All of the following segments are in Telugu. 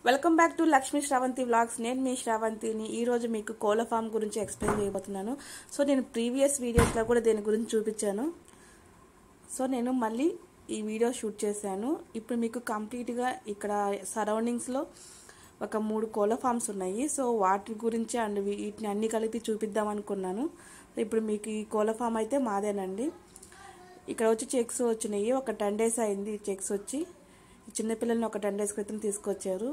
Welcome back to Lakshmi Sravanthi vlogs. నేను మీ శ్రావంతిని. ఈరోజు మీకు కోళ్ళ ఫామ్ గురించి ఎక్స్ప్లెయిన్ చేయబోతున్నాను. సో నేను ప్రీవియస్ వీడియోస్లో కూడా దీని గురించి చూపించాను. సో నేను మళ్ళీ ఈ వీడియో షూట్ చేశాను. ఇప్పుడు మీకు కంప్లీట్గా ఇక్కడ సరౌండింగ్స్లో ఒక 3 కోళ్ళ ఫామ్స్ ఉన్నాయి. సో వాటి గురించి అండ్ వీటిని అన్ని కలిపి చూపిద్దాం అనుకున్నాను. ఇప్పుడు మీకు ఈ కోళ్ళ ఫామ్ అయితే మాదేనండి. ఇక్కడ వచ్చి చెక్స్ వచ్చినాయి. ఒక 10 days అయింది ఈ చెక్స్ వచ్చి. చిన్నపిల్లల్ని ఒక 10 days క్రితం తీసుకొచ్చారు.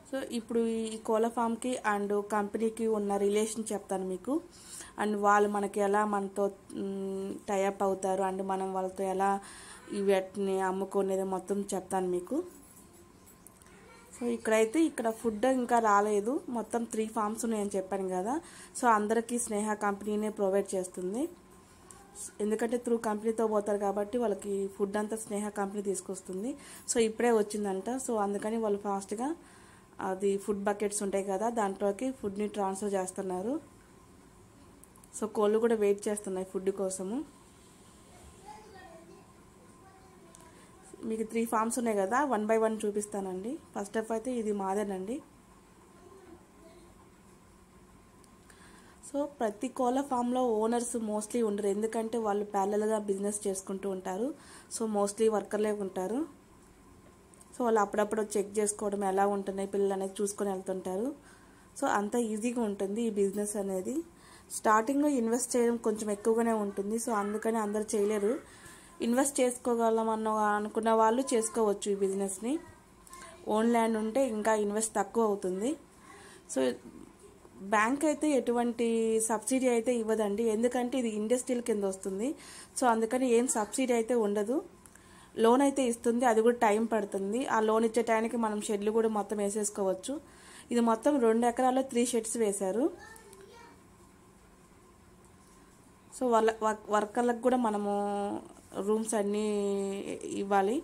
సో ఇప్పుడు ఈ కోళ్ళ ఫామ్కి అండ్ కంపెనీకి ఉన్న రిలేషన్ చెప్తాను మీకు. అండ్ వాళ్ళు మనకి ఎలా మనతో టైఅప్ అవుతారు అండ్ మనం వాళ్ళతో ఎలా వీటిని అమ్ముకునేది మొత్తం చెప్తాను మీకు. సో ఇక్కడ ఫుడ్ ఇంకా రాలేదు. మొత్తం 3 ఫామ్స్ ఉన్నాయని చెప్పాను కదా. సో అందరికీ స్నేహ కంపెనీనే ప్రొవైడ్ చేస్తుంది. ఎందుకంటే త్రూ కంపెనీతో పోతారు కాబట్టి వాళ్ళకి ఫుడ్ అంతా స్నేహ కంపెనీ తీసుకొస్తుంది. సో ఇప్పుడే వచ్చిందంట. సో అందుకని వాళ్ళు ఫాస్ట్గా అది ఫుడ్ బకెట్స్ ఉంటాయి కదా దాంట్లోకి ఫుడ్ని ట్రాన్స్ఫర్ చేస్తున్నారు. సో కోళ్ళు కూడా వెయిట్ చేస్తున్నాయి ఫుడ్ కోసము. మీకు 3 ఫామ్స్ ఉన్నాయి కదా, 1 by 1 చూపిస్తానండి. ఫస్ట్ ఆఫ్ అయితే ఇది మాదేనండి. సో ప్రతి కోళ్ళ ఫామ్లో ఓనర్స్ మోస్ట్లీ ఉండరు. ఎందుకంటే వాళ్ళు ప్యారలల్గా బిజినెస్ చేసుకుంటూ ఉంటారు. సో మోస్ట్లీ వర్కర్లే ఉంటారు. సో వాళ్ళు అప్పుడప్పుడు చెక్ చేసుకోవడం ఎలా ఉంటున్నాయి పిల్లలు అనేది చూసుకొని వెళ్తుంటారు. సో అంత ఈజీగా ఉంటుంది ఈ బిజినెస్ అనేది. స్టార్టింగ్లో ఇన్వెస్ట్ చేయడం కొంచెం ఎక్కువగానే ఉంటుంది. సో అందుకని అందరు చేయలేరు. ఇన్వెస్ట్ చేసుకోగలం అనుకున్న వాళ్ళు చేసుకోవచ్చు ఈ బిజినెస్ని. ఓన్ ల్యాండ్ ఉంటే ఇంకా ఇన్వెస్ట్ తక్కువ అవుతుంది. సో బ్యాంక్ అయితే ఎటువంటి సబ్సిడీ అయితే ఇవ్వదండి. ఎందుకంటే ఇది ఇండస్ట్రియల్ కింద వస్తుంది. సో అందుకని ఏం సబ్సిడీ అయితే ఉండదు. లోన్ అయితే ఇస్తుంది, అది కూడా టైం పడుతుంది. ఆ లోన్ ఇచ్చే టైంకి మనం షెడ్లు కూడా మొత్తం వేసేసుకోవచ్చు. ఇది మొత్తం 2 ఎకరాల్లో 3 షెడ్స్ వేశారు. సో వాళ్ళ వర్కర్లకు కూడా మనము రూమ్స్ అన్నీ ఇవ్వాలి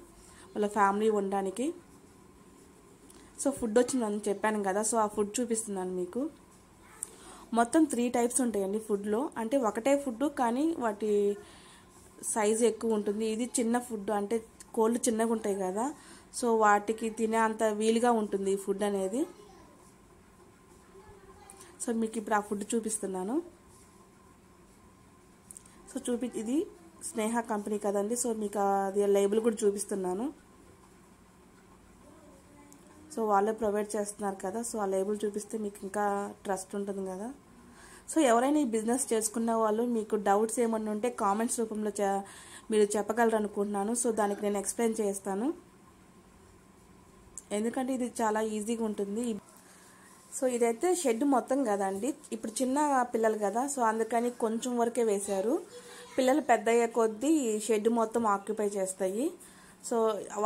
వాళ్ళ ఫ్యామిలీ ఉండడానికి. సో ఫుడ్ వచ్చిందని చెప్పాను కదా. సో ఆ ఫుడ్ చూపిస్తున్నాను మీకు. మొత్తం 3 types ఉంటాయండి ఫుడ్లో. అంటే ఒకటే ఫుడ్ కానీ వాటి సైజు ఎక్కువ ఉంటుంది. ఇది చిన్న ఫుడ్, అంటే కోళ్ళు చిన్నగా ఉంటాయి కదా. సో వాటికి తినే అంత వీలుగా ఉంటుంది ఈ ఫుడ్ అనేది. సో మీకు ఇప్పుడు ఆ ఫుడ్ చూపిస్తున్నాను. సో ఇది స్నేహ కంపెనీ కదండి. సో మీకు అది లేబుల్ కూడా చూపిస్తున్నాను. సో వాళ్ళే ప్రొవైడ్ చేస్తున్నారు కదా. సో ఆ లేబుల్ చూపిస్తే మీకు ఇంకా ట్రస్ట్ ఉంటుంది కదా. సో ఎవరైనా ఈ బిజినెస్ చేసుకున్న వాళ్ళు మీకు డౌట్స్ ఏమన్నా ఉంటే కామెంట్స్ రూపంలో మీరు చెప్పగలరు అనుకుంటున్నాను. సో దానికి నేను ఎక్స్ప్లెయిన్ చేస్తాను. ఎందుకంటే ఇది చాలా ఈజీగా ఉంటుంది. సో ఇదైతే షెడ్ మొత్తం కదండి. ఇప్పుడు చిన్న పిల్లలు కదా. సో అందుకని కొంచెం వరకే వేశారు. పిల్లలు పెద్ద అయ్యే కొద్దీ షెడ్ మొత్తం ఆక్యుపై చేస్తాయి. సో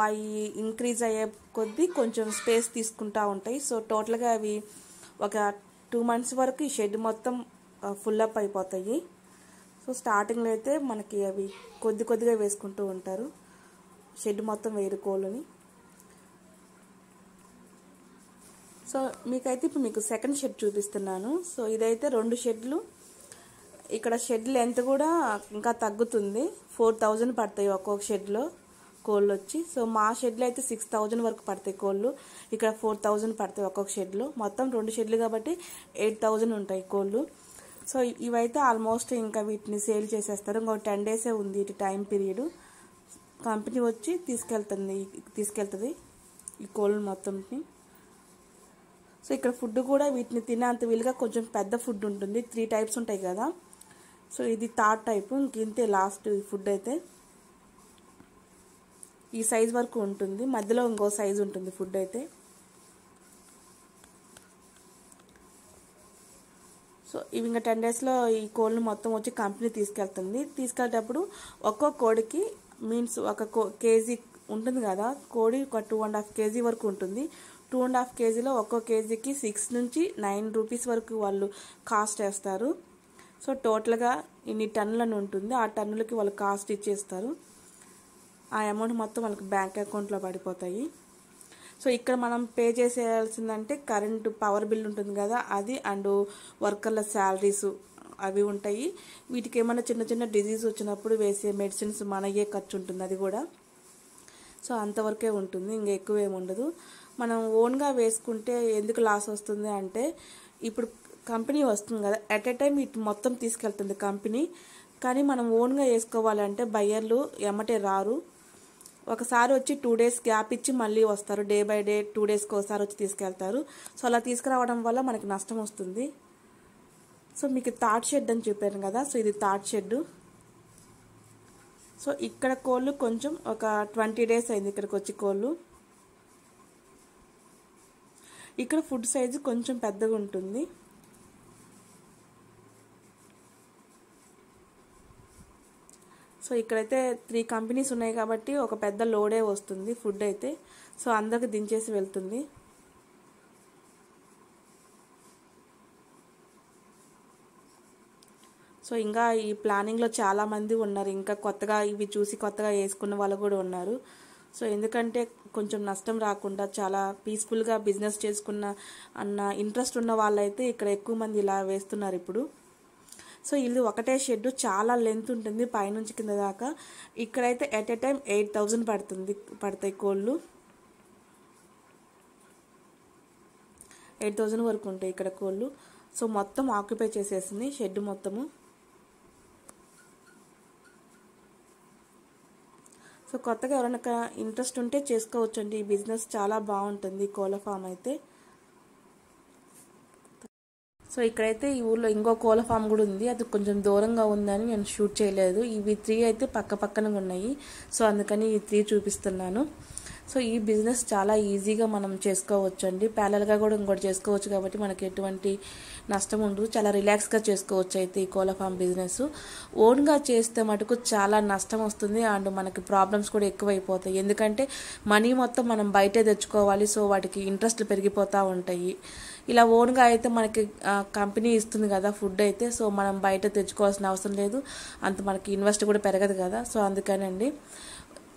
అవి ఇంక్రీజ్ అయ్యే కొద్దీ కొంచెం స్పేస్ తీసుకుంటూ ఉంటాయి. సో టోటల్గా అవి ఒక 2 months వరకు ఈ షెడ్ మొత్తం ఫుల్ అప్ అయిపోతాయి. సో స్టార్టింగ్లో అయితే మనకి అవి కొద్దిగా వేసుకుంటూ ఉంటారు. షెడ్ మొత్తం వేరు కోళ్ళని. సో మీకైతే ఇప్పుడు మీకు సెకండ్ షెడ్ చూపిస్తున్నాను. సో ఇదైతే 2 షెడ్లు. ఇక్కడ షెడ్ లెంత్ కూడా ఇంకా తగ్గుతుంది. 4000 పడతాయి ఒక్కొక్క షెడ్లో కోళ్ళు వచ్చి. సో మా షెడ్లో అయితే 6000 వరకు పడతాయి కోళ్ళు. ఇక్కడ 4000 పడతాయి ఒక్కొక్క షెడ్లో. మొత్తం 2 షెడ్లు కాబట్టి 8000 ఉంటాయి కోళ్ళు. సో ఇవైతే ఆల్మోస్ట్ ఇంకా వీటిని సేల్ చేసేస్తారు. ఇంకో 10 days ఉంది ఇటు టైం పీరియడ్. కంపెనీ వచ్చి తీసుకెళ్తుంది ఈ కోళ్ళు మొత్తంని. సో ఇక్కడ ఫుడ్ కూడా వీటిని తినే అంత వీలుగా కొంచెం పెద్ద ఫుడ్ ఉంటుంది. 3 types ఉంటాయి కదా. సో ఇది 3rd type. ఇంతే లాస్ట్ ఫుడ్ అయితే ఈ సైజ్ వరకు ఉంటుంది. మధ్యలో ఇంకో సైజ్ ఉంటుంది ఫుడ్ అయితే. సో ఇవి ఇంకా 10 daysలో ఈ కోళ్ళు మొత్తం వచ్చి కంపెనీ తీసుకెళ్తుంది. తీసుకెళ్ళేటప్పుడు ఒక్కో కోడికి మీన్స్ ఒక కేజీ ఉంటుంది కదా. కోడి ఒక 2.5 kg వరకు ఉంటుంది. 2.5 kgలో ఒక్కో కేజీకి 6 నుంచి 9 rupees వరకు వాళ్ళు కాస్ట్ వేస్తారు. సో టోటల్గా ఇన్ని టన్నులను ఉంటుంది. ఆ టన్నులకి వాళ్ళు కాస్ట్ ఇచ్చేస్తారు. ఆ అమౌంట్ మొత్తం వాళ్ళకి బ్యాంక్ అకౌంట్లో పడిపోతాయి. సో ఇక్కడ మనం పే చేసేయాల్సిందంటే కరెంటు పవర్ బిల్ ఉంటుంది కదా అది, అండ్ వర్కర్ల శాలరీస్ అవి ఉంటాయి. వీటికి ఏమైనా చిన్న డిజీజ్ వచ్చినప్పుడు వేసే మెడిసిన్స్ మనయే ఖర్చు ఉంటుంది అది కూడా. సో అంతవరకే ఉంటుంది, ఇంకా ఎక్కువ ఏమి ఉండదు. మనం ఓన్గా వేసుకుంటే ఎందుకు లాస్ వస్తుంది అంటే, ఇప్పుడు కంపెనీ వస్తుంది కదా, ఎట్ ఏ టైం ఇటు మొత్తం తీసుకెళ్తుంది కంపెనీ. కానీ మనం ఓన్గా వేసుకోవాలంటే బయ్యర్లు ఎమ్మటే రారు, ఒకసారి వచ్చి 2 days గ్యాప్ ఇచ్చి మళ్ళీ వస్తారు, డే బై డే 2 daysకి ఒకసారి వచ్చి తీసుకెళ్తారు. సో అలా తీసుకురావడం వల్ల మనకి నష్టం వస్తుంది. సో మీకు థాట్ షెడ్ అని చెప్పాను కదా, సో ఇది థాట్ షెడ్. సో ఇక్కడ కోళ్ళు కొంచెం ఒక 20 days అయింది ఇక్కడికి వచ్చి కోళ్ళు. ఇక్కడ ఫుడ్ సైజు కొంచెం పెద్దగా ఉంటుంది. సో ఇక్కడైతే 3 కంపెనీస్ ఉన్నాయి కాబట్టి ఒక పెద్ద లోడే వస్తుంది ఫుడ్ అయితే. సో అందరికి దించేసి వెళ్తుంది. సో ఇంకా ఈ ప్లానింగ్లో చాలామంది ఉన్నారు, ఇంకా కొత్తగా ఇవి చూసి కొత్తగా వేసుకున్న వాళ్ళు కూడా ఉన్నారు. సో ఎందుకంటే కొంచెం నష్టం రాకుండా చాలా పీస్ఫుల్గా బిజినెస్ చేసుకున్న అన్న ఇంట్రెస్ట్ ఉన్న వాళ్ళైతే ఇక్కడ ఎక్కువ మంది ఇలా వేస్తున్నారు ఇప్పుడు. సో ఇది ఒకటే షెడ్, చాలా లెంత్ ఉంటుంది పైనుంచి కింద దాకా. ఇక్కడైతే ఎట్ ఏ టైం 8,000 పడతాయి కోళ్ళు. 8,000 వరకు ఉంటాయి ఇక్కడ కోళ్ళు. సో మొత్తం ఆక్యుపై చేసేసింది షెడ్ మొత్తము. సో కొత్తగా ఎవరైనా ఇంట్రెస్ట్ ఉంటే చేసుకోవచ్చు అండి, ఈ బిజినెస్ చాలా బాగుంటుంది కోళ్ళ ఫామ్ అయితే. సో ఇక్కడైతే ఈ ఊర్లో ఇంకో కోళ్ళ ఫామ్ కూడా ఉంది, అది కొంచెం దూరంగా ఉందని నేను షూట్ చేయలేదు. ఇవి 3 అయితే పక్క పక్కన ఉన్నాయి, సో అందుకని ఈ 3 చూపిస్తున్నాను. సో ఈ బిజినెస్ చాలా ఈజీగా మనం చేసుకోవచ్చు అండి, ప్యారలల్గా కూడా ఇంకోటి చేసుకోవచ్చు కాబట్టి మనకి ఎటువంటి నష్టం ఉండదు, చాలా రిలాక్స్గా చేసుకోవచ్చు అయితే ఈ కోళ్ళ ఫామ్ బిజినెస్. ఓన్గా చేస్తే మటుకు చాలా నష్టం వస్తుంది అండ్ మనకి ప్రాబ్లమ్స్ కూడా ఎక్కువైపోతాయి, ఎందుకంటే మనీ మొత్తం మనం బయటే తెచ్చుకోవాలి. సో వాటికి ఇంట్రెస్ట్లు పెరిగిపోతూ ఉంటాయి. ఇలా ఓన్గా అయితే మనకి కంపెనీ ఇస్తుంది కదా ఫుడ్ అయితే, సో మనం బయట తెచ్చుకోవాల్సిన అవసరం లేదు, అంత మనకి ఇన్వెస్ట్ కూడా పెరగదు కదా. సో అందుకనండి,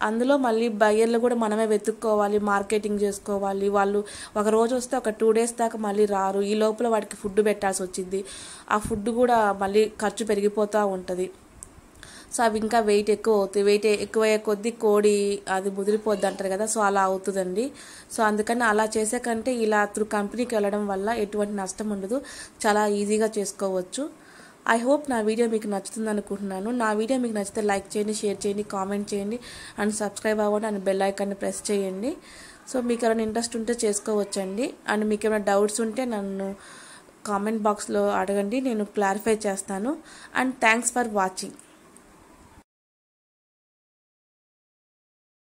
అందులో మళ్ళీ బయ్యర్లు కూడా మనమే వెతుక్కోవాలి, మార్కెటింగ్ చేసుకోవాలి. వాళ్ళు ఒక రోజు వస్తే ఒక 2 days దాకా మళ్ళీ రారు, ఈ లోపల వాటికి ఫుడ్ పెట్టాల్సి వచ్చింది. ఆ ఫుడ్ కూడా మళ్ళీ ఖర్చు పెరిగిపోతూ ఉంటుంది. సో అవి ఇంకా వెయిట్ ఎక్కువ అవుతాయి, వెయిట్ ఎక్కువయ్యే కొద్దీ కోడి అది ముదిరిపోద్ది అంటారు కదా, సో అలా అవుతుందండి. సో అందుకని అలా చేసే కంటే ఇలా త్రూ కంపెనీకి వెళ్ళడం వల్ల ఎటువంటి నష్టం ఉండదు, చాలా ఈజీగా చేసుకోవచ్చు. ఐ హోప్ నా వీడియో మీకు నచ్చుతుంది అనుకుంటున్నాను. నా వీడియో మీకు నచ్చితే లైక్ చేయండి, షేర్ చేయండి, కామెంట్ చేయండి అండ్ సబ్స్క్రైబ్ అవ్వండి అండ్ బెల్ ఐకాన్ని ప్రెస్ చేయండి. సో మీకు ఎవరైనా ఇంట్రెస్ట్ ఉంటే చేసుకోవచ్చండి. అండ్ మీకు ఏమైనా డౌట్స్ ఉంటే నన్ను కామెంట్ బాక్స్లో అడగండి, నేను క్లారిఫై చేస్తాను. And thanks for watching.